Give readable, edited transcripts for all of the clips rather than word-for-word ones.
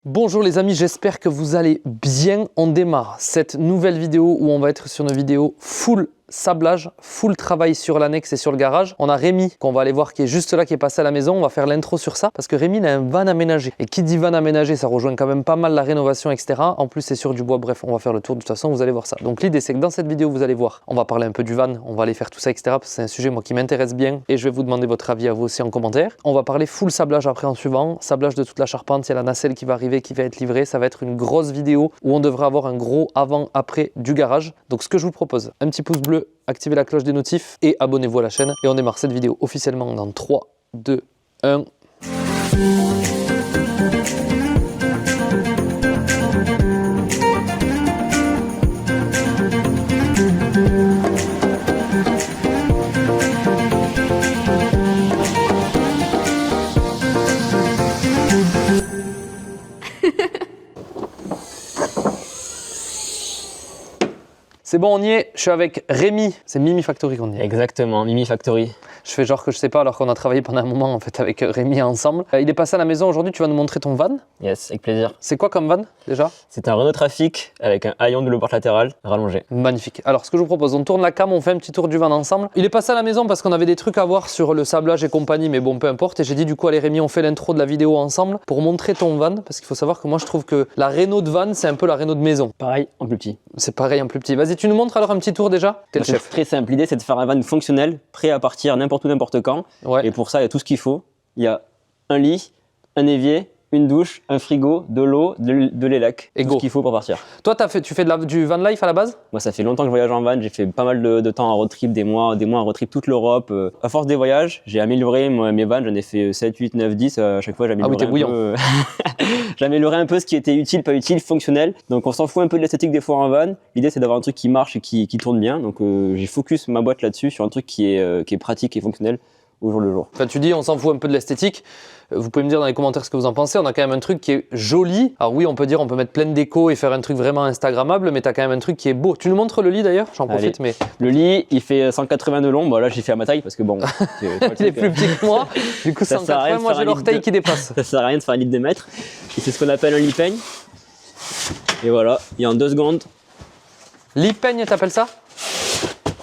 Bonjour les amis, j'espère que vous allez bien. On démarre cette nouvelle vidéo où on va être sur une vidéo full sablage, full travail sur l'annexe et sur le garage. On a Rémi qu'on va aller voir qui est juste là, qui est passé à la maison. On va faire l'intro sur ça parce que Rémi il a un van aménagé. Et qui dit van aménagé, ça rejoint quand même pas mal la rénovation, etc. En plus c'est sur du bois, bref, on va faire le tour de toute façon, vous allez voir ça. Donc l'idée c'est que dans cette vidéo vous allez voir, on va parler un peu du van, on va aller faire tout ça, etc. Parce que c'est un sujet moi qui m'intéresse bien et je vais vous demander votre avis à vous aussi en commentaire. On va parler full sablage après en suivant, sablage de toute la charpente, il y a la nacelle qui va arriver, qui va être livrée. Ça va être une grosse vidéo où on devrait avoir un gros avant-après du garage. Donc ce que je vous propose, un petit pouce bleu, activez la cloche des notifs et abonnez-vous à la chaîne. Et on démarre cette vidéo officiellement dans 3, 2, 1. C'est bon, on y est. Je suis avec Rémi. C'est Mimi Factory qu'on dit. Exactement, Mimi Factory. Je fais genre que je sais pas alors qu'on a travaillé pendant un moment en fait avec Rémi ensemble. Il est passé à la maison aujourd'hui, tu vas nous montrer ton van. Yes, avec plaisir. C'est quoi comme van déjà? C'est un Renault Trafic avec un haillon de porte latéral rallongé. Magnifique. Alors ce que je vous propose, on tourne la cam, on fait un petit tour du van ensemble. Il est passé à la maison parce qu'on avait des trucs à voir sur le sablage et compagnie, mais bon peu importe. Et j'ai dit du coup allez Rémi, on fait l'intro de la vidéo ensemble pour montrer ton van. Parce qu'il faut savoir que moi je trouve que la réno de van c'est un peu la réno de maison. Pareil, en plus petit. C'est pareil en plus petit. Vas-y, tu nous montres alors un petit tour déjà. T'es le C'est chef. très simple, l'idée c'est de faire un van fonctionnel, prêt à partir n'importe où, n'importe quand. Ouais. Et pour ça il y a tout ce qu'il faut. Il y a un lit, un évier, une douche, un frigo, de l'eau, de l'élac. Et tout go. ce qu'il faut pour partir. Toi tu fais du van life à la base? Moi ça fait longtemps que je voyage en van, j'ai fait pas mal de temps en road trip, des mois en road trip toute l'Europe. À force des voyages, j'ai amélioré mes vannes, j'en ai fait 7, 8, 9, 10. À chaque fois j'améliorais j'améliorais un peu ce qui était utile, pas utile, fonctionnel. Donc on s'en fout un peu de l'esthétique des fois en van. L'idée c'est d'avoir un truc qui marche et qui tourne bien. Donc j'ai focus ma boîte là-dessus sur un truc qui est pratique et fonctionnel au jour le jour. Enfin, tu dis on s'en fout un peu de l'esthétique. Vous pouvez me dire dans les commentaires ce que vous en pensez. On a quand même un truc qui est joli. Alors oui, on peut dire on peut mettre plein de déco et faire un truc vraiment instagrammable, mais tu as quand même un truc qui est beau. Tu nous montres le lit d'ailleurs? J'en profite. Mais le lit, il fait 180 de long. Bon là, j'ai fait à ma taille parce que bon, il est plus petit que moi. Du coup, 180, moi j'ai l'orteil qui dépasse. Ça sert à rien de faire un lit de 2 mètres. Et c'est ce qu'on appelle un lit peigne. Et voilà, il y a en 2 secondes. Lit peigne, t'appelles ça?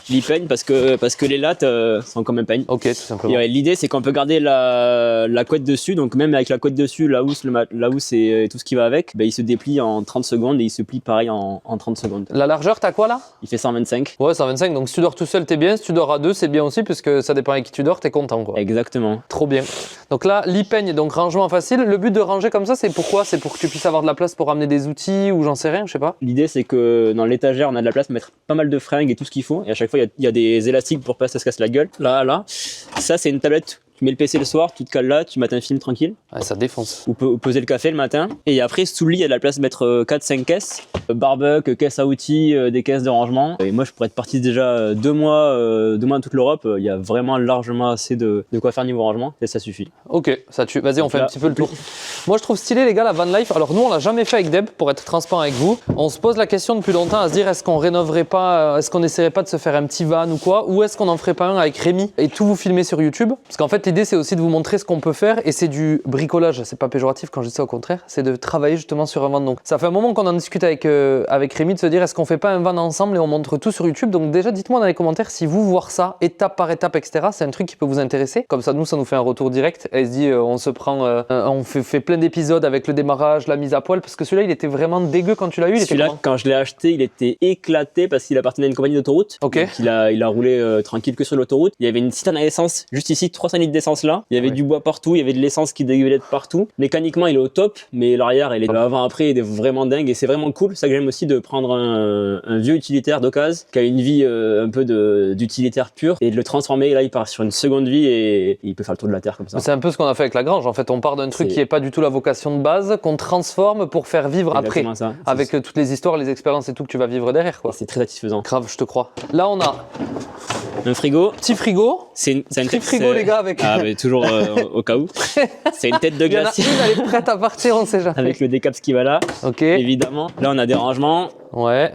Lit peigne parce que les lattes sont comme un peigne. Ok, tout simplement. L'idée c'est qu'on peut garder la couette dessus, donc même avec la couette dessus, la housse et tout ce qui va avec, ben, il se déplie en 30 secondes et il se plie pareil en 30 secondes. La largeur, t'as quoi là? Il fait 125. Ouais, 125, donc si tu dors tout seul, t'es bien. Si tu dors à deux, c'est bien aussi, puisque ça dépend avec qui tu dors, t'es content quoi. Exactement. Trop bien. Donc là, lit peigne, donc rangement facile. Le but de ranger comme ça, c'est pourquoi? C'est pour que tu puisses avoir de la place pour ramener des outils ou j'en sais rien, je sais pas. L'idée c'est que dans l'étagère, on a de la place pour mettre pas mal de fringues et tout ce qu'il faut. Et à chaque fois, il y a des élastiques pour pas que ça se casse la gueule. Là. Ça, c'est une tablette. Tu mets le PC le soir, tu te cales là, tu mates un film tranquille. Ouais, ça défonce. Ou poser le café le matin. Et après, sous le lit, il y a de la place de mettre 4-5 caisses. Barbecue, caisse à outils, des caisses de rangement. Et moi, je pourrais être parti déjà 2 mois dans toute l'Europe. Il y a vraiment largement assez de quoi faire niveau rangement. Et ça suffit. Ok, ça tue. Vas-y, on fait un petit peu le tour. Moi, je trouve stylé, les gars, la van life. Alors, nous, on l'a jamais fait avec Deb, pour être transparent avec vous. On se pose la question depuis longtemps à se dire est-ce qu'on rénoverait pas, est-ce qu'on essaierait pas de se faire un petit van ou quoi? Ou est-ce qu'on en ferait pas un avec Rémi et tout vous filmer sur YouTube? Parce qu'en fait, l'idée, c'est aussi de vous montrer ce qu'on peut faire et c'est du bricolage. C'est pas péjoratif quand je dis ça, au contraire. C'est de travailler justement sur un van. Donc, ça fait un moment qu'on en discute avec Rémi de se dire est-ce qu'on fait pas un van ensemble et on montre tout sur YouTube. Donc, déjà, dites-moi dans les commentaires si vous voir ça étape par étape, etc. C'est un truc qui peut vous intéresser. Comme ça, nous, ça nous fait un retour direct. Elle se dit on se prend, on fait plein d'épisodes avec le démarrage, la mise à poil, parce que celui-là, il était vraiment dégueu quand tu l'as eu. Celui-là, quand je l'ai acheté, il était éclaté parce qu'il appartenait à une compagnie d'autoroute. Ok. Donc il a roulé tranquille que sur l'autoroute. Il y avait une citerne à essence juste ici, 300 litres d'essence là. Il y avait du bois partout, il y avait de l'essence qui dégueulait de partout. Mécaniquement, il est au top, mais l'arrière, l'avant-après, il est vraiment dingue et c'est vraiment cool. C'est ça que j'aime aussi de prendre un vieux utilitaire d'occasion qui a une vie un peu d'utilitaire pur et de le transformer. Là, il part sur une seconde vie et il peut faire le tour de la terre comme ça. C'est un peu ce qu'on a fait avec la grange. En fait, on part d'un truc qui n'est pas du tout la vocation de base, qu'on transforme pour faire vivre après. Ça. Avec toutes les histoires, les expériences et tout que tu vas vivre derrière, quoi. C'est très satisfaisant. Grave, je te crois. Là, on a un frigo. Petit frigo. C'est un petit frigo, les gars, avec. Ah, mais toujours au cas où. C'est une tête de glacier. Il y en a une, elle est prête à partir, on sait jamais. Avec le décaps qui va là. Ok. Évidemment. Là, on a des rangements. Ouais.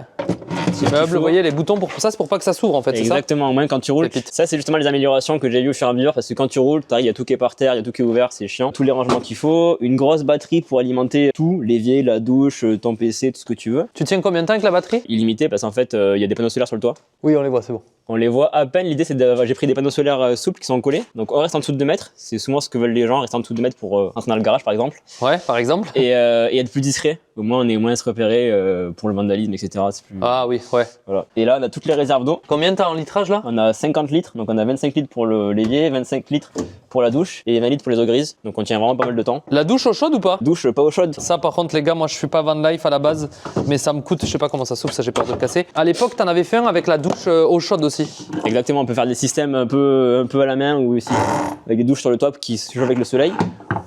immeuble, vous voyez les boutons pour ça, c'est pour pas que ça s'ouvre en fait. Exactement, au moins quand tu roules. Ça, c'est justement les améliorations que j'ai vues au fur et à mesure parce que quand tu roules, il y a tout qui est par terre, il y a tout qui est ouvert, c'est chiant. Tous les rangements qu'il faut, une grosse batterie pour alimenter tout, l'évier, la douche, ton PC, tout ce que tu veux. Tu tiens combien de temps avec la batterie? Illimité parce qu'en fait, il y a des panneaux solaires sur le toit. Oui, on les voit, c'est bon. On les voit à peine. L'idée, c'est j'ai pris des panneaux solaires souples qui sont collés. Donc, on reste en dessous de 2 mètres. C'est souvent ce que veulent les gens, rester en dessous de 2 mètres pour entrer dans le garage, par exemple. Ouais, par exemple. Et être plus discret. Au moins, on est moins à se repérer pour le vandalisme, etc. Plus... Ah oui, ouais. Voilà. Et là, on a toutes les réserves d'eau. Combien t'as en litrage là? On a 50 litres. Donc, on a 25 litres pour l'évier, 25 litres pour la douche et 20 litres pour les eaux grises. Donc, on tient vraiment pas mal de temps. La douche eau chaude ou pas? Douche pas eau chaude. Ça, par contre, les gars, moi, je suis pas van life à la base, mais ça me coûte, je sais pas comment ça s'ouvre, ça j'ai peur de le casser. À l'époque, t'en avais fait un avec la douche eau chaude aussi. Exactement, on peut faire des systèmes un peu à la main ou aussi avec des douches sur le toit qui se chauffent avec le soleil.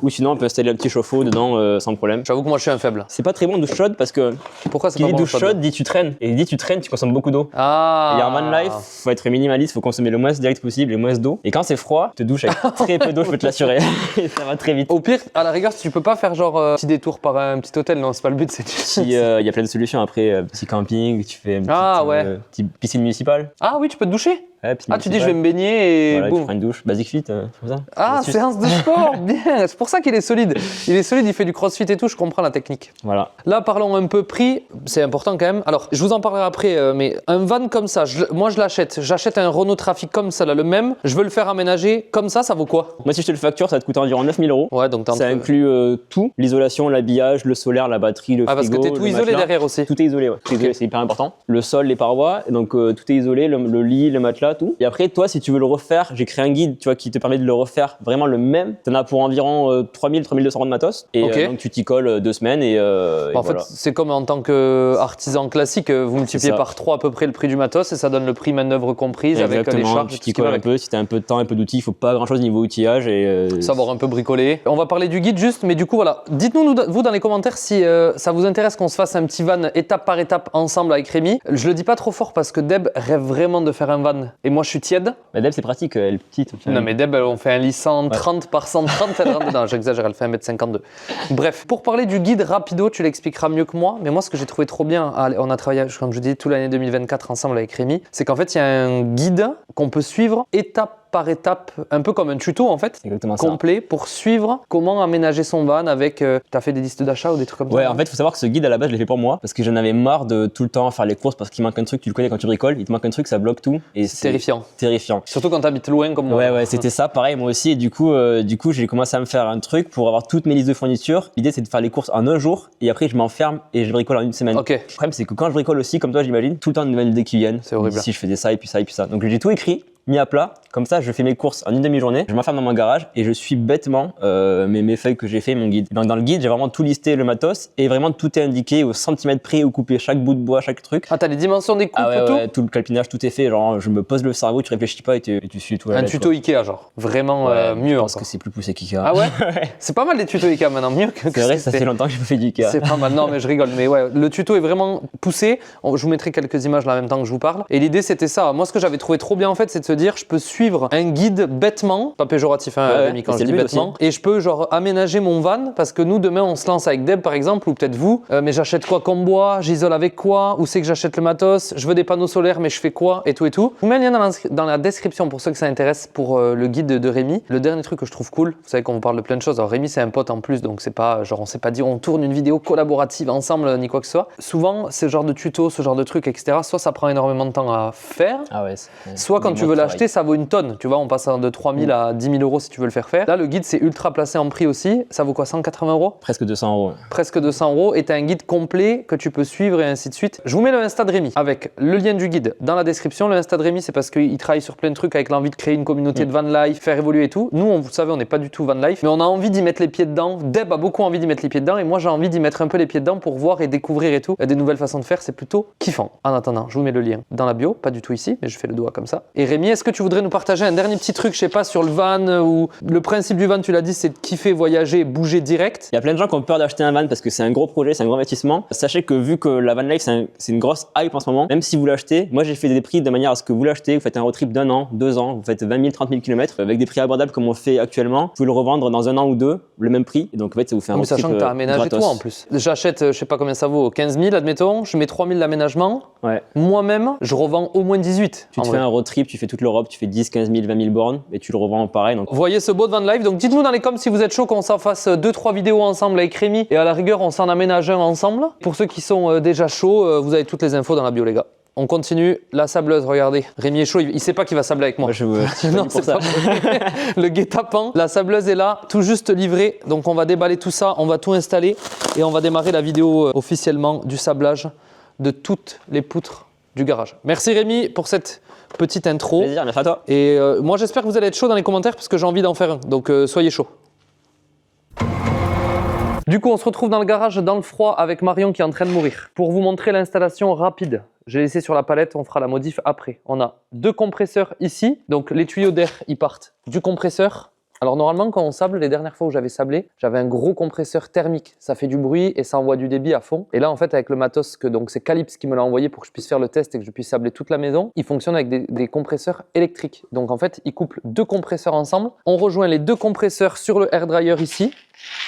Ou sinon, on peut installer un petit chauffe-eau dedans sans problème. J'avoue que moi, je suis un faible. C'est pas très bon douche chaude parce que pourquoi c'est pas bon douche chaude dit tu traînes. Et dit tu traînes, tu consommes beaucoup d'eau. Ah. Et en van life, faut être minimaliste, faut consommer le moins direct possible et moins d'eau. Et quand c'est froid, tu te douches avec très peu d'eau, je peux te l'assurer. Ça va très vite. Au pire, à la rigueur, tu peux pas faire genre petit détour par un petit hôtel, non, c'est pas le but. Il y a plein de solutions après, petit camping, tu fais une petite piscine municipale. Ah oui, tu peux te doucher. Ouais, tu dis je vais me baigner et voilà, boum. tu prends une douche, Basic Fit, comme ça. Ah, séance de sport, bien. C'est pour ça qu'il est solide. Il est solide, il fait du crossfit et tout, je comprends la technique. Voilà. Là, parlons un peu prix, c'est important quand même. Alors, je vous en parlerai après, mais un van comme ça, moi je l'achète. J'achète un Renault Trafic comme ça, là, le même. Je veux le faire aménager comme ça vaut quoi? Moi, si je te le facture, ça va te coûter environ 9 000 €. Ouais, donc ça inclut tout, l'isolation, l'habillage, le solaire, la batterie, le frigo. Ah, parce que t'es tout isolé derrière aussi. Tout est isolé, ouais. Okay. C'est hyper important. Le sol, les parois, donc tout est isolé, le lit, le matelas, tout. Et après, toi, si tu veux le refaire, j'ai créé un guide, tu vois, qui te permet de le refaire vraiment le même. T'en as pour environ 3000-3200 € de matos. Et donc tu t'y colles 2 semaines et en fait, c'est comme en tant qu'artisan classique, vous multipliez par 3 à peu près le prix du matos et ça donne le prix main-d'œuvre comprise. Exactement. Avec les charges. Tu t'y colles un peu, si t'as un peu de temps, un peu d'outils, il faut pas grand chose niveau outillage et savoir un peu bricoler. On va parler du guide juste, mais du coup voilà, dites-nous vous dans les commentaires si ça vous intéresse qu'on se fasse un petit van étape par étape ensemble avec Rémi. Je le dis pas trop fort parce que Deb rêve vraiment de faire un van et moi je suis tiède. Mais Deb c'est pratique, elle est petite. Non mais Deb on fait un lit 130 par 130, elle rentre dedans, j'exagère, elle fait 1m52. Bref, pour parler du guide rapido, tu l'expliqueras mieux que moi, mais moi ce que j'ai trouvé trop bien, on a travaillé comme je dis toute l'année 2024 ensemble avec Rémi, c'est qu'en fait il y a un guide qu'on peut suivre étape par étape, un peu comme un tuto en fait, complet pour suivre comment aménager son van avec, t'as fait des listes d'achat ou des trucs comme ça? Ouais, en fait, il faut savoir que ce guide à la base, je l'ai fait pour moi parce que j'en avais marre de tout le temps faire les courses parce qu'il manque un truc, tu le connais quand tu bricoles, il te manque un truc, ça bloque tout. Et c'est terrifiant. Terrifiant. Surtout quand t'habites loin comme moi. Ouais, c'était ça, pareil, moi aussi. Et du coup, j'ai commencé à me faire un truc pour avoir toutes mes listes de fournitures. L'idée, c'est de faire les courses en un jour et après, je m'enferme et je bricole en une semaine. Ok. Le problème, c'est que quand je bricole aussi, comme toi, j'imagine, tout le temps de nouvelles idées qui viennent. C'est horrible. Si je fais ça et puis ça et puis ça. Donc, j'ai tout écrit, mis à plat, comme ça je fais mes courses en une demi-journée, je m'enferme dans mon garage et je suis bêtement mes feuilles que j'ai fait, mon guide. Donc dans le guide j'ai vraiment tout listé, le matos, et vraiment tout est indiqué au centimètre près, où couper chaque bout de bois, chaque truc. Ah t'as les dimensions des coupes et tout? Ouais, tout le calpinage, tout est fait, genre je me pose le cerveau, tu réfléchis pas et tu suis tout. Un tuto Ikea genre, vraiment mieux. Parce que c'est plus poussé qu'Ikea. Ah ouais? C'est pas mal les tutos Ikea maintenant, mieux que c'est vrai, ça fait longtemps que j'ai pas fait du Ikea. C'est pas mal, non mais je rigole, mais ouais, le tuto est vraiment poussé. Je vous mettrai quelques images là en même temps que je vous parle. Et l'idée c'était ça, moi ce que j'avais trouvé trop bien en fait, c'est de se dire je peux suivre un guide bêtement, pas péjoratif quand je dis bêtement, aussi. Et je peux genre aménager mon van parce que nous demain on se lance avec Deb par exemple ou peut-être vous, mais j'achète quoi comme bois, j'isole avec quoi, où c'est que j'achète le matos, je veux des panneaux solaires mais je fais quoi et tout et tout. Je vous mets un lien dans la description pour ceux que ça intéresse pour le guide de Rémi. Le dernier truc que je trouve cool, vous savez qu'on vous parle de plein de choses, alors Rémi c'est un pote en plus donc c'est pas genre on s'est pas dit on tourne une vidéo collaborative ensemble ni quoi que ce soit. Souvent ce genre de tuto, ce genre de trucs etc, soit ça prend énormément de temps à faire, soit quand tu veux l'acheter ça vaut une tonne, tu vois, on passe de 3 000 à 10 000 € si tu veux le faire faire. Là, le guide, c'est ultra placé en prix aussi. Ça vaut quoi, 180 €? Presque 200 €. Presque 200 € et tu as un guide complet que tu peux suivre et ainsi de suite. Je vous mets le Insta de Rémi avec le lien du guide dans la description. Le Insta de Rémi, c'est parce qu'il travaille sur plein de trucs avec l'envie de créer une communauté de van life, faire évoluer et tout. Nous, vous savez, on n'est pas du tout van life, mais on a envie d'y mettre les pieds dedans. Deb a beaucoup envie d'y mettre les pieds dedans et moi, j'ai envie d'y mettre un peu les pieds dedans pour voir et découvrir et tout. Des nouvelles façons de faire, c'est plutôt kiffant. En attendant, je vous mets le lien dans la bio, pas du tout ici, mais je fais le doigt comme ça. Et Rémi, est-ce que tu voudrais nous partager un dernier petit truc, je sais pas, sur le van ou le principe du van, tu l'as dit, c'est de kiffer, voyager, bouger direct. Il y a plein de gens qui ont peur d'acheter un van parce que c'est un gros projet, c'est un gros investissement. Sachez que vu que la van life, c'est une grosse hype en ce moment, même si vous l'achetez, moi j'ai fait des prix de manière à ce que vous l'achetez, vous faites un road trip d'1 an, 2 ans, vous faites 20 000, 30 000 km avec des prix abordables comme on fait actuellement. Vous pouvez le revendre dans 1 an ou 2, le même prix. Et donc en fait, ça vous fait un road trip. Sachant que tu as aménagé toi en plus. J'achète, je sais pas combien ça vaut, 15 000 admettons, je mets 3 000 d'aménagement. Ouais. Moi-même, je revends au moins 18. Tu te fais un road trip, tu fais toute l'Europe, tu fais 10, 15 000, 20 000 bornes et tu le revends pareil. Donc... Vous voyez ce beau van life, donc dites-nous dans les coms si vous êtes chaud qu'on s'en fasse 2-3 vidéos ensemble avec Rémi et à la rigueur on s'en aménage un ensemble. Pour ceux qui sont déjà chauds, vous avez toutes les infos dans la bio les gars. On continue, la sableuse, regardez. Rémi est chaud, il sait pas qu'il va sabler avec moi. Non, c'est pas le guet-apens. La sableuse est là, tout juste livrée. Donc on va déballer tout ça, on va tout installer et on va démarrer la vidéo officiellement du sablage de toutes les poutres du garage. Merci Rémi pour cette petite intro. Plaisir, merci à toi. Et moi j'espère que vous allez être chaud dans les commentaires parce que j'ai envie d'en faire un. Donc soyez chaud. Du coup, on se retrouve dans le garage, dans le froid, avec Marion qui est en train de mourir. Pour vous montrer l'installation rapide, j'ai laissé sur la palette, on fera la modif après. On a 2 compresseurs ici, donc les tuyaux d'air, ils partent du compresseur. Alors normalement, quand on sable, les dernières fois où j'avais sablé, j'avais un gros compresseur thermique. Ça fait du bruit et ça envoie du débit à fond. Et là, en fait, avec le matos, donc c'est Calypse qui me l'a envoyé pour que je puisse faire le test et que je puisse sabler toute la maison, il fonctionne avec des compresseurs électriques. Donc en fait, il couple 2 compresseurs ensemble. On rejoint les 2 compresseurs sur le air dryer ici.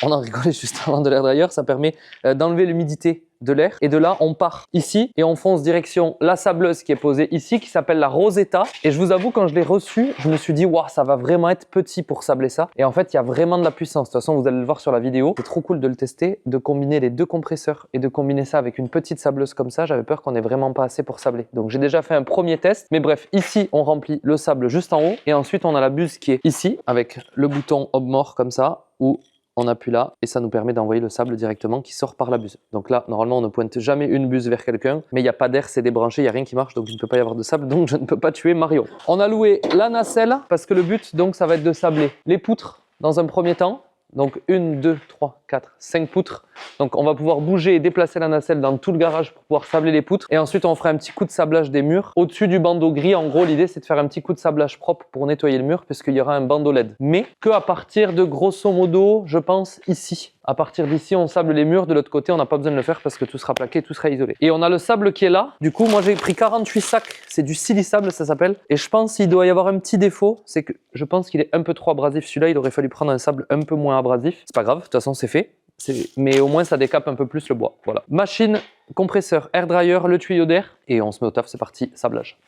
On en rigolait juste avant de l'air dryer, ça permet d'enlever l'humidité de l'air. Et de là, on part ici et on fonce direction la sableuse qui est posée ici, qui s'appelle la Rosetta. Et je vous avoue, quand je l'ai reçue, je me suis dit, waouh, ça va vraiment être petit pour sabler ça. Et en fait, il y a vraiment de la puissance. De toute façon, vous allez le voir sur la vidéo. C'est trop cool de le tester, de combiner les 2 compresseurs et de combiner ça avec une petite sableuse comme ça. J'avais peur qu'on ait vraiment pas assez pour sabler. Donc, j'ai déjà fait un premier test. Mais bref, ici, on remplit le sable juste en haut. Et ensuite, on a la buse qui est ici, avec le bouton Hop-Mort comme ça, où on appuie là et ça nous permet d'envoyer le sable directement qui sort par la buse. Donc là, normalement, on ne pointe jamais une buse vers quelqu'un, mais il n'y a pas d'air, c'est débranché, il n'y a rien qui marche, donc il ne peut pas y avoir de sable, donc je ne peux pas tuer Marion. On a loué la nacelle parce que le but, donc, ça va être de sabler les poutres dans un premier temps. Donc 1, 2, 3, 4, 5 poutres. Donc on va pouvoir bouger et déplacer la nacelle dans tout le garage pour pouvoir sabler les poutres. Et ensuite on fera un petit coup de sablage des murs. Au-dessus du bandeau gris, en gros l'idée c'est de faire un petit coup de sablage propre pour nettoyer le mur puisqu'il y aura un bandeau LED. Mais que à partir de grosso modo, je pense ici. À partir d'ici, on sable les murs. De l'autre côté, on n'a pas besoin de le faire parce que tout sera plaqué, tout sera isolé. Et on a le sable qui est là. Du coup, moi, j'ai pris 48 sacs. C'est du silisable, ça s'appelle. Et je pense qu'il doit y avoir un petit défaut. C'est que je pense qu'il est un peu trop abrasif. Celui-là, il aurait fallu prendre un sable un peu moins abrasif. C'est pas grave. De toute façon, c'est fait. Mais au moins, ça décape un peu plus le bois. Voilà. Machine, compresseur, air dryer, le tuyau d'air. Et on se met au taf. C'est parti, sablage.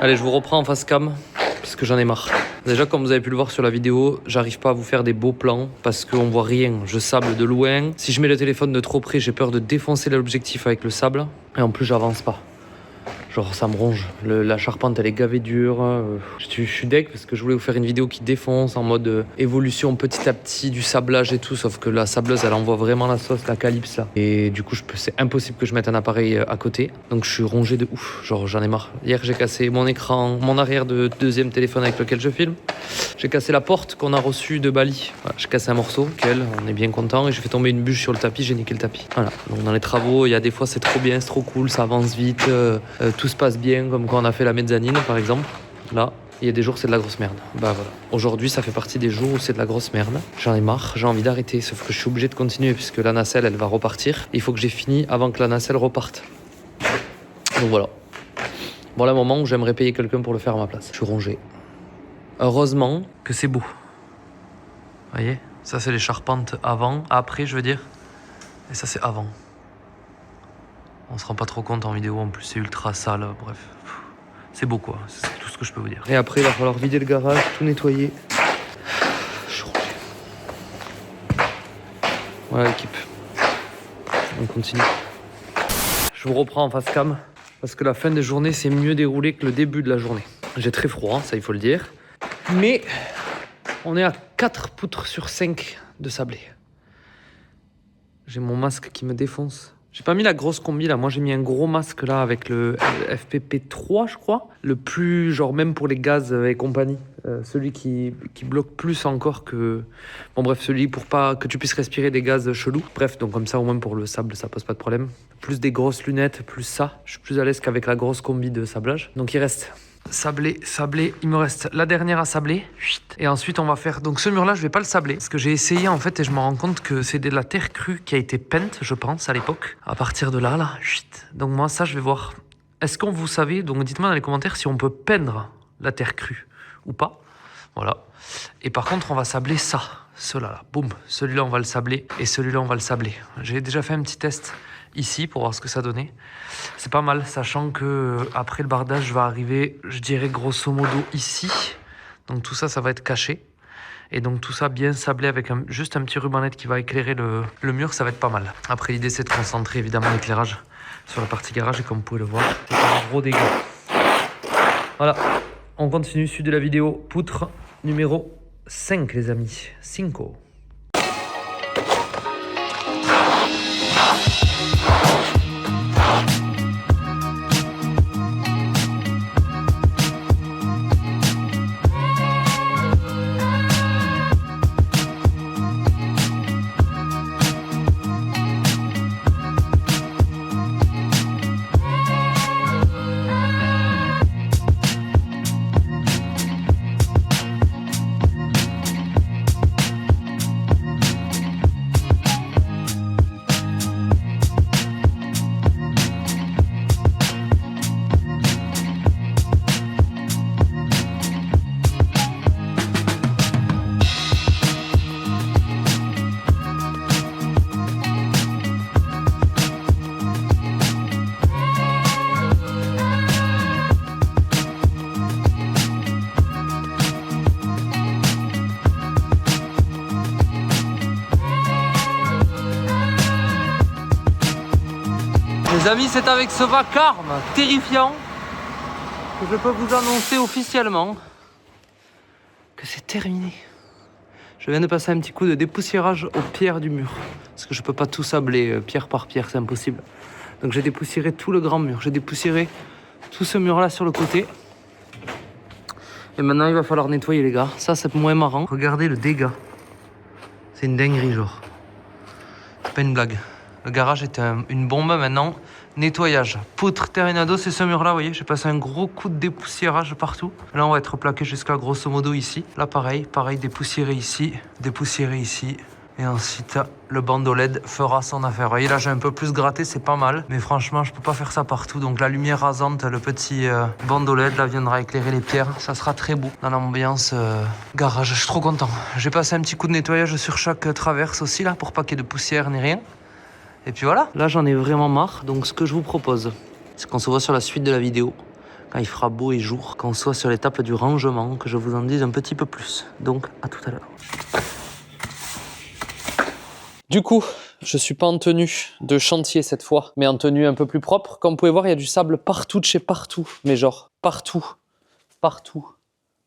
Allez, je vous reprends en face cam parce que j'en ai marre. Déjà, comme vous avez pu le voir sur la vidéo, j'arrive pas à vous faire des beaux plans parce qu'on voit rien. Je sable de loin. Si je mets le téléphone de trop près, j'ai peur de défoncer l'objectif avec le sable. Et en plus, j'avance pas. Genre ça me ronge, la charpente elle est gavée dure, je suis deg parce que je voulais vous faire une vidéo qui défonce en mode évolution petit à petit du sablage et tout, sauf que la sableuse elle envoie vraiment la sauce, la calypse là. Et du coup c'est impossible que je mette un appareil à côté, donc je suis rongé de ouf, genre j'en ai marre. Hier j'ai cassé mon écran, mon arrière de deuxième téléphone avec lequel je filme, j'ai cassé la porte qu'on a reçue de Bali, voilà, j'ai cassé un morceau, on est bien content, et j'ai fait tomber une bûche sur le tapis, j'ai niqué le tapis. Voilà, donc dans les travaux, il y a des fois c'est trop bien, c'est trop cool, ça avance vite, tout se passe bien, comme quand on a fait la mezzanine par exemple. Là, il y a des jours c'est de la grosse merde. Bah voilà. Aujourd'hui, ça fait partie des jours où c'est de la grosse merde. J'en ai marre, j'ai envie d'arrêter, sauf que je suis obligé de continuer puisque la nacelle elle va repartir. Il faut que j'ai fini avant que la nacelle reparte. Donc voilà. Voilà un moment où j'aimerais payer quelqu'un pour le faire à ma place. Je suis rongé. Heureusement que c'est beau. Vous voyez, ça c'est les charpentes avant, après je veux dire. Et ça c'est avant. On se rend pas trop compte en vidéo, en plus c'est ultra sale, bref. C'est beau quoi, c'est tout ce que je peux vous dire. Et après il va falloir vider le garage, tout nettoyer. Je suis rongé. Voilà l'équipe. On continue. Je vous reprends en face cam, parce que la fin de journée c'est mieux déroulé que le début de la journée. J'ai très froid, ça il faut le dire. Mais on est à 4 poutres sur 5 de sablé. J'ai mon masque qui me défonce. J'ai pas mis la grosse combi là, moi j'ai mis un gros masque là avec le FPP3 je crois. Le plus, genre même pour les gaz et compagnie. Celui qui bloque plus encore que... Bon bref, celui pour pas que tu puisses respirer des gaz chelous. Bref, donc comme ça au moins pour le sable ça pose pas de problème. Plus des grosses lunettes, plus ça. Je suis plus à l'aise qu'avec la grosse combi de sablage. Donc il reste... Sablé, il me reste la dernière à sabler. Et ensuite on va faire, donc ce mur là je vais pas le sabler parce que j'ai essayé en fait et je me rends compte que c'est de la terre crue qui a été peinte je pense à l'époque. À partir de là, donc moi ça je vais voir. Est-ce qu'on vous savez, donc dites-moi dans les commentaires si on peut peindre la terre crue ou pas. Voilà. Et par contre on va sabler ça, cela là, boum. Celui-là on va le sabler et celui-là on va le sabler. J'ai déjà fait un petit test ici pour voir ce que ça donnait. C'est pas mal, sachant que après le bardage va arriver, je dirais grosso modo ici. Donc tout ça, ça va être caché. Et donc tout ça bien sablé avec juste un petit rubanette qui va éclairer le mur, ça va être pas mal. Après l'idée c'est de concentrer évidemment l'éclairage sur la partie garage et comme vous pouvez le voir, c'est un gros dégât. Voilà, on continue, suite de la vidéo, poutre numéro 5 les amis, 5. Les amis, c'est avec ce vacarme terrifiant que je peux vous annoncer officiellement que c'est terminé. Je viens de passer un petit coup de dépoussiérage aux pierres du mur. Parce que je peux pas tout sabler pierre par pierre, c'est impossible. Donc j'ai dépoussiéré tout le grand mur. J'ai dépoussiéré tout ce mur là sur le côté. Et maintenant il va falloir nettoyer les gars. Ça c'est moins marrant. Regardez le dégât. C'est une dinguerie genre. C'est pas une blague. Le garage était une bombe maintenant. Nettoyage, poutre, terminado, c'est ce mur là, vous voyez, j'ai passé un gros coup de dépoussiérage partout. Là on va être plaqué jusqu'à grosso modo ici. Là pareil, dépoussiéré ici. Et ensuite le bandeau LED fera son affaire. Vous voyez là j'ai un peu plus gratté, c'est pas mal. Mais franchement je peux pas faire ça partout. Donc la lumière rasante, le petit bandeau LED là viendra éclairer les pierres. Ça sera très beau dans l'ambiance garage. Je suis trop content. J'ai passé un petit coup de nettoyage sur chaque traverse aussi là pour pas qu'il y ait de poussière ni rien. Et puis voilà, là j'en ai vraiment marre, donc ce que je vous propose, c'est qu'on se voit sur la suite de la vidéo, quand il fera beau et jour, qu'on soit sur l'étape du rangement, que je vous en dise un petit peu plus. Donc, à tout à l'heure. Du coup, je suis pas en tenue de chantier cette fois, mais en tenue un peu plus propre. Comme vous pouvez voir, il y a du sable partout de chez partout. Mais genre, partout, partout,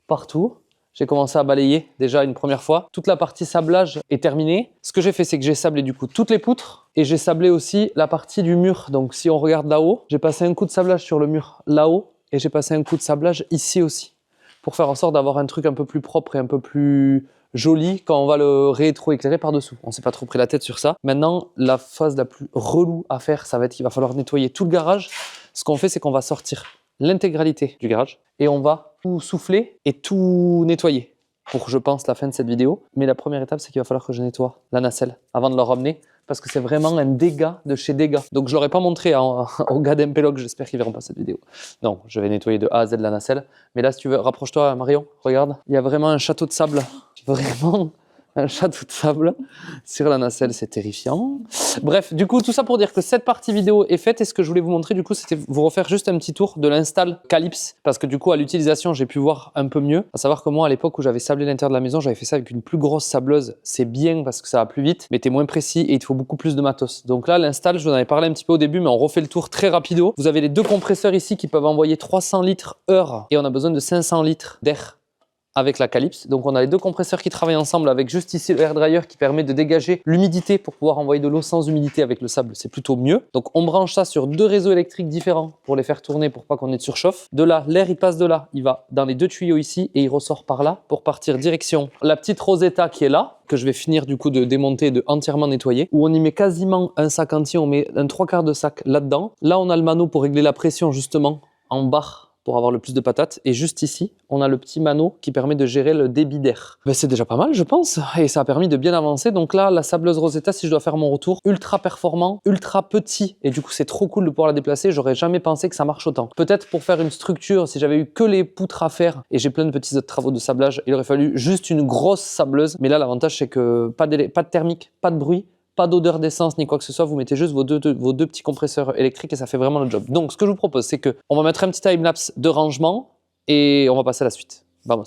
partout. J'ai commencé à balayer déjà une première fois. Toute la partie sablage est terminée. Ce que j'ai fait, c'est que j'ai sablé du coup toutes les poutres et j'ai sablé aussi la partie du mur. Donc si on regarde là-haut, j'ai passé un coup de sablage sur le mur là-haut et j'ai passé un coup de sablage ici aussi pour faire en sorte d'avoir un truc un peu plus propre et un peu plus joli quand on va le rétro-éclairer par-dessous. On s'est pas trop pris la tête sur ça. Maintenant, la phase la plus relou à faire, ça va être qu'il va falloir nettoyer tout le garage. Ce qu'on fait, c'est qu'on va sortir l'intégralité du garage et on va tout souffler et tout nettoyer pour, je pense, la fin de cette vidéo. Mais la première étape, c'est qu'il va falloir que je nettoie la nacelle avant de la ramener parce que c'est vraiment un dégât de chez dégâts. Donc, je l'aurais pas montré aux gars d'Empelog, j'espère qu'ils verront pas cette vidéo. Non, je vais nettoyer de A à Z la nacelle. Mais là, si tu veux, rapproche-toi, Marion, regarde. Il y a vraiment un château de sable. Vraiment un château de sable sur la nacelle, c'est terrifiant. Bref, du coup, tout ça pour dire que cette partie vidéo est faite et ce que je voulais vous montrer, du coup, c'était vous refaire juste un petit tour de l'install Calypse parce que du coup, à l'utilisation, j'ai pu voir un peu mieux. À savoir que moi, à l'époque où j'avais sablé l'intérieur de la maison, j'avais fait ça avec une plus grosse sableuse. C'est bien parce que ça va plus vite, mais t'es moins précis et il te faut beaucoup plus de matos. Donc là, l'install, je vous en avais parlé un petit peu au début, mais on refait le tour très rapido. Vous avez les deux compresseurs ici qui peuvent envoyer 300 litres heure et on a besoin de 500 litres d'air avec la Calypse. Donc on a les deux compresseurs qui travaillent ensemble avec juste ici le air dryer qui permet de dégager l'humidité pour pouvoir envoyer de l'eau sans humidité avec le sable, c'est plutôt mieux. Donc on branche ça sur deux réseaux électriques différents pour les faire tourner pour pas qu'on ait de surchauffe. De là, l'air il passe de là, il va dans les deux tuyaux ici et il ressort par là pour partir direction la petite Rosetta qui est là, que je vais finir du coup de démonter, de entièrement nettoyer, où on y met quasiment un sac entier, on met un 3/4 de sac là-dedans. Là on a le mano pour régler la pression justement en barre pour avoir le plus de patates. Et juste ici, on a le petit mano qui permet de gérer le débit d'air. Ben, c'est déjà pas mal, je pense. Et ça a permis de bien avancer. Donc là, la sableuse Rosetta, si je dois faire mon retour, ultra performant, ultra petit. Et du coup, c'est trop cool de pouvoir la déplacer. J'aurais jamais pensé que ça marche autant. Peut-être pour faire une structure, si j'avais eu que les poutres à faire et j'ai plein de petits autres travaux de sablage, il aurait fallu juste une grosse sableuse. Mais là, l'avantage, c'est que pas de thermique, pas de bruit, pas d'odeur d'essence ni quoi que ce soit, vous mettez juste vos deux petits compresseurs électriques et ça fait vraiment le job. Donc ce que je vous propose, c'est qu'on va mettre un petit timelapse de rangement et on va passer à la suite. Vamos.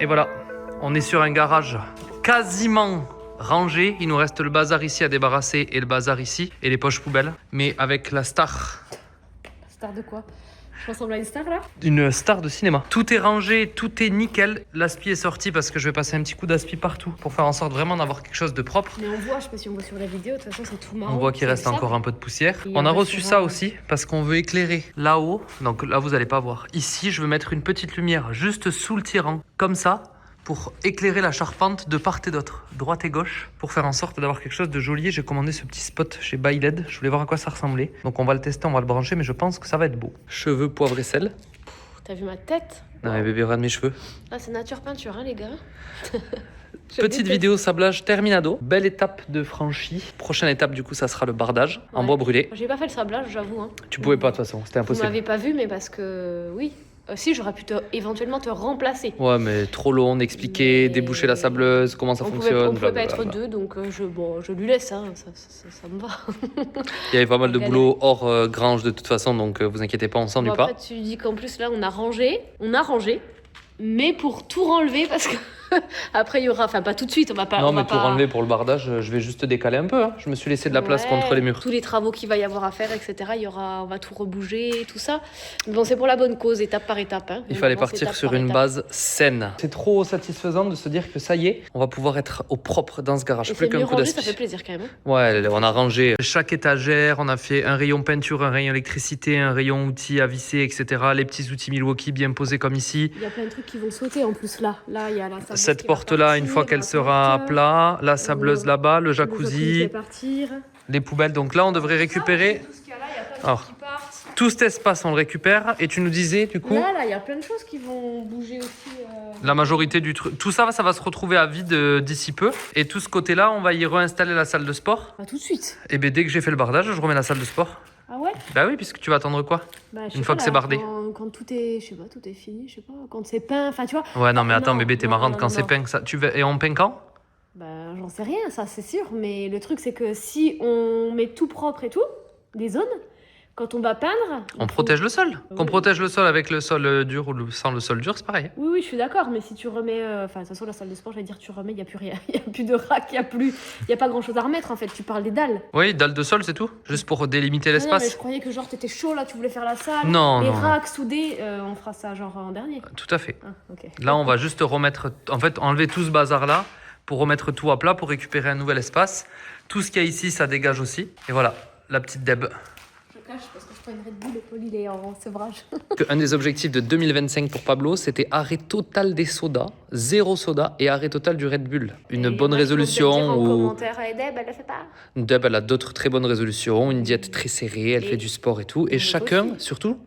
Et voilà, on est sur un garage quasiment rangé. Il nous reste le bazar ici à débarrasser et le bazar ici et les poches poubelles. Mais avec la star. Star de quoi? Je ressemble à une star là? Une star de cinéma. Tout est rangé, tout est nickel. L'aspi est sorti parce que je vais passer un petit coup d'aspi partout pour faire en sorte vraiment d'avoir quelque chose de propre. Mais on voit, je sais pas si on voit sur la vidéo, de toute façon c'est tout marron. On voit qu'il reste encore un peu de poussière. Et On a reçu ça aussi parce qu'on veut éclairer là-haut. Donc là vous allez pas voir. Ici je veux mettre une petite lumière juste sous le tirant, comme ça, pour éclairer la charpente de part et d'autre, droite et gauche, pour faire en sorte d'avoir quelque chose de joli. J'ai commandé ce petit spot chez By LED. Je voulais voir à quoi ça ressemblait. Donc on va le tester, on va le brancher, mais je pense que ça va être beau. Cheveux, poivre et sel. T'as vu ma tête? Non mais bébé, regarde mes cheveux. Ah, c'est nature peinture, hein, les gars. Petite vidéo sablage terminado. Belle étape de franchie. Prochaine étape, du coup, ça sera le bardage en bois brûlé. J'ai pas fait le sablage, j'avoue. Hein. Tu pouvais pas, de toute façon, c'était impossible. Vous m'avez pas vu, mais parce que oui. Si, j'aurais pu éventuellement te remplacer. Ouais, mais trop long d'expliquer, déboucher la sableuse, comment ça fonctionne. On pouvait pas être deux, donc je lui laisse, hein, ça me va. Il y avait pas mal de boulot hors grange de toute façon, donc vous inquiétez pas, on s'ennuie pas. Après, tu dis qu'en plus, là, on a rangé, mais pour tout renlever, parce que après, il y aura, enfin, pas tout de suite, on va pas. Non, mais tout renlever pour le bardage, je vais juste décaler un peu. Hein. Je me suis laissé de la place contre les murs. Tous les travaux qu'il va y avoir à faire, etc. On va tout rebouger, tout ça. Mais bon, c'est pour la bonne cause, étape par étape. Hein. Il fallait partir sur une base saine. C'est trop satisfaisant de se dire que ça y est, on va pouvoir être au propre dans ce garage. Plus qu'un coup d'aspi. Ça fait plaisir quand même. Hein. Ouais, on a rangé chaque étagère, on a fait un rayon peinture, un rayon électricité, un rayon outils à visser, etc. Les petits outils Milwaukee bien posés comme ici. Il y a plein de trucs qui vont sauter en plus là. Là, il y a la sableuse. Cette porte-là, une fois qu'elle sera à plat, la sableuse là-bas, le jacuzzi, les poubelles. Donc là, on devrait récupérer. Alors, tout cet espace, on le récupère. Et tu nous disais, du coup. Là, il y a plein de choses qui vont bouger aussi. La majorité du truc. Tout ça, ça va se retrouver à vide d'ici peu. Et tout ce côté-là, on va y réinstaller la salle de sport. Tout de suite. Et bien, dès que j'ai fait le bardage, je remets la salle de sport. Ah ouais? Bah oui, puisque tu vas attendre quoi? Une fois que c'est bardé. Quand tout est, je sais pas, tout est fini, je sais pas, quand c'est peint, enfin tu vois. Ouais, non, mais attends, bébé, t'es marrante quand c'est peint. Ça, et on peint quand? Bah, j'en sais rien, ça c'est sûr, mais le truc c'est que si on met tout propre et tout, des zones, quand on va peindre... On protège le sol. Oui. Qu'on protège le sol avec le sol dur ou sans le sol dur, c'est pareil. Oui, je suis d'accord, mais si tu remets... Enfin, de toute façon, la salle de sport, j'allais dire, tu remets, il n'y a plus rien. Il n'y a plus de rack, il n'y a pas grand-chose à remettre, en fait. Tu parles des dalles. Oui, dalles de sol, c'est tout. Juste pour délimiter l'espace. Non, mais je croyais que genre, t'étais chaud, là, tu voulais faire la salle. Non, les racks soudés, on fera ça genre en dernier. Tout à fait. Ah, okay. Là, on va juste remettre... En fait, enlever tout ce bazar-là pour remettre tout à plat, pour récupérer un nouvel espace. Tout ce qu'il y a ici, ça dégage aussi. Et voilà, la petite Deb. Parce que je prends une Red Bull et Paul il est en sevrage. Un des objectifs de 2025 pour Pablo, c'était arrêt total des sodas, 0 soda et arrêt total du Red Bull. Une bonne résolution. En commentaire, Deb, elle le fait pas. Deb, elle a d'autres très bonnes résolutions, une diète très serrée, elle fait du sport et tout. Et chacun, surtout,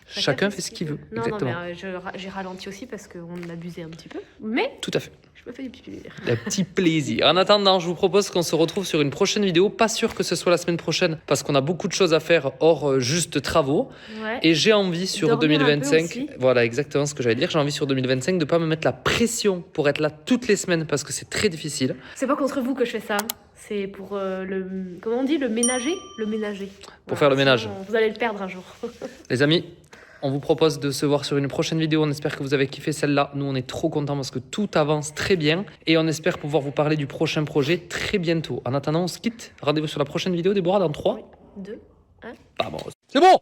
chacun fait ce qu'il veut. Non, exactement. Non, mais j'ai ralenti aussi parce qu'on abusait un petit peu. Mais tout à fait. Je me fais du petit plaisir. Un petit plaisir. En attendant, je vous propose qu'on se retrouve sur une prochaine vidéo. Pas sûr que ce soit la semaine prochaine parce qu'on a beaucoup de choses à faire hors juste travaux. Ouais. Et j'ai envie sur 2025, voilà exactement ce que j'allais dire, j'ai envie sur 2025 de pas me mettre la pression pour être là toutes les semaines parce que c'est très difficile. C'est pas contre vous que je fais ça. C'est pour comment on dit, le ménager. Pour faire le ménage. Vous allez le perdre un jour. Les amis, on vous propose de se voir sur une prochaine vidéo. On espère que vous avez kiffé celle-là. Nous, on est trop contents parce que tout avance très bien. Et on espère pouvoir vous parler du prochain projet très bientôt. En attendant, on se quitte. Rendez-vous sur la prochaine vidéo, Déborah, dans 3, 2, 1. Vamos. C'est bon!